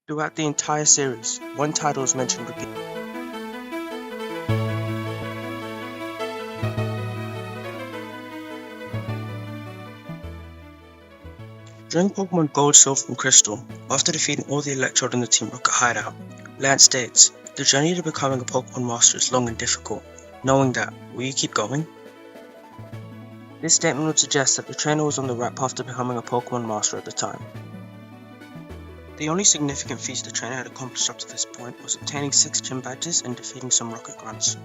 Throughout the entire series, one title is mentioned repeatedly. During Pokemon Gold, Silver, and Crystal, after defeating all the Electrode in the Team Rocket hideout, Lance states, "The journey to becoming a Pokemon Master is long and difficult. Knowing that, will you keep going?" This statement would suggest that the trainer was on the right path to becoming a Pokemon Master at the time. The only significant feats the trainer had accomplished up to this point was obtaining 6 gym badges and defeating some Rocket Grunts.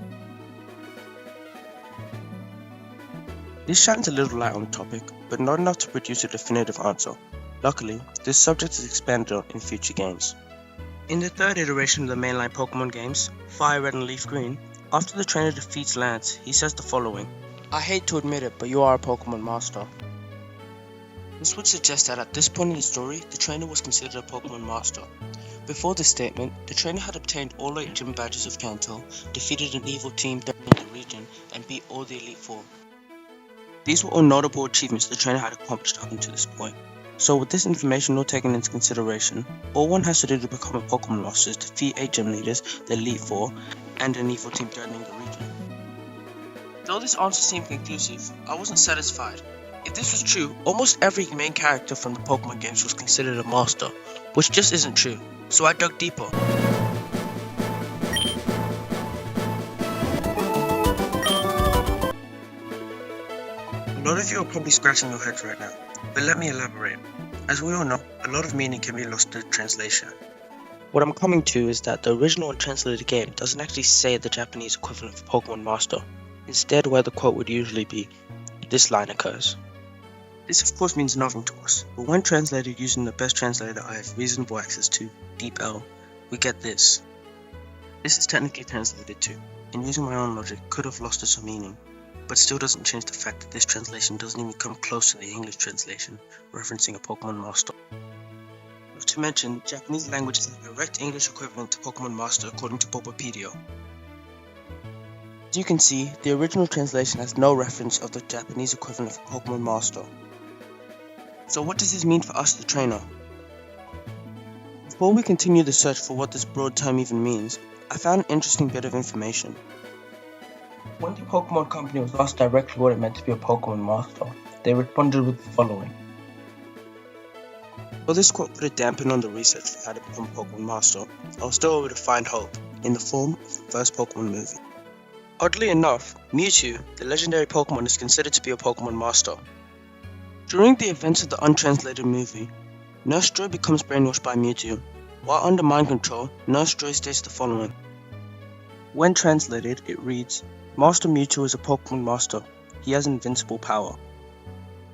This shines a little light on the topic, but not enough to produce a definitive answer. Luckily, this subject is expanded on in future games. In the third iteration of the mainline Pokemon games, Fire Red and Leaf Green, after the trainer defeats Lance, he says the following: "I hate to admit it, but you are a Pokemon Master." This would suggest that at this point in the story, the trainer was considered a Pokemon Master. Before this statement, the trainer had obtained all 8 gym badges of Kanto, defeated an evil team in the region, and beat all the Elite Four. These were all notable achievements the trainer had accomplished up until this point. So with this information not taken into consideration, all one has to do to become a Pokemon Master is defeat 8 gym leaders, the Elite Four, and an evil team threatening the region. Though this answer seemed conclusive, I wasn't satisfied. If this was true, almost every main character from the Pokemon games was considered a Master, which just isn't true, so I dug deeper. A lot of you are probably scratching your heads right now, but let me elaborate. As we all know, a lot of meaning can be lost to translation. What I'm coming to is that the original untranslated game doesn't actually say the Japanese equivalent of Pokemon Master. Instead, where the quote would usually be, this line occurs. This of course means nothing to us, but when translated using the best translator I have reasonable access to, Deep L, we get this. This is technically translated to, and using my own logic could have lost its meaning, but still doesn't change the fact that this translation doesn't even come close to the English translation, referencing a Pokemon Master. Not to mention, Japanese language is the direct English equivalent to Pokemon Master according to Bulbapedia. As you can see, the original translation has no reference of the Japanese equivalent of Pokemon Master. So what does this mean for us, the trainer? Before we continue the search for what this broad term even means, I found an interesting bit of information. When the Pokemon Company was asked directly what it meant to be a Pokemon Master, they responded with the following. While this quote put a dampen on the research for how to become a Pokemon Master, I was still able to find hope in the form of the first Pokemon movie. Oddly enough, Mewtwo, the legendary Pokemon, is considered to be a Pokemon Master. During the events of the untranslated movie, Nurse Joy becomes brainwashed by Mewtwo. While under mind control, Nurse Joy states the following. When translated, it reads, "Master Mewtwo is a Pokemon Master. He has invincible power."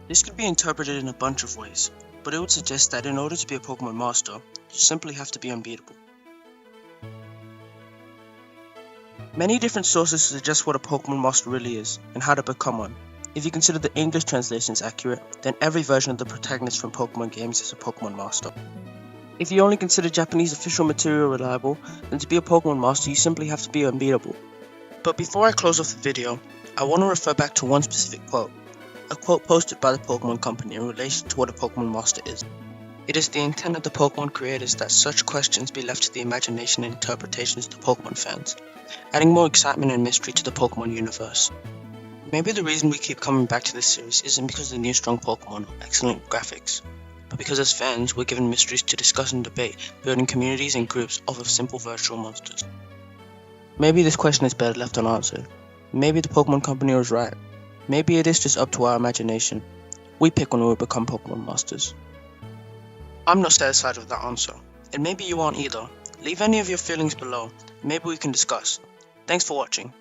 This could be interpreted in a bunch of ways, but it would suggest that in order to be a Pokemon Master, you simply have to be unbeatable. Many different sources suggest what a Pokemon Master really is, and how to become one. If you consider the English translations accurate, then every version of the protagonist from Pokemon games is a Pokemon Master. If you only consider Japanese official material reliable, then to be a Pokemon Master you simply have to be unbeatable. But before I close off the video, I want to refer back to one specific quote. A quote posted by the Pokemon Company in relation to what a Pokemon Master is. It is the intent of the Pokemon creators that such questions be left to the imagination and interpretations of the Pokemon fans, adding more excitement and mystery to the Pokemon universe. Maybe the reason we keep coming back to this series isn't because of the new strong Pokemon or excellent graphics, but because as fans we're given mysteries to discuss and debate, building communities and groups off of simple virtual monsters. Maybe this question is better left unanswered. Maybe the Pokemon Company was right. Maybe it is just up to our imagination. We pick when we become Pokemon Masters. I'm not satisfied with that answer, and maybe you aren't either. Leave any of your feelings below, maybe we can discuss. Thanks for watching.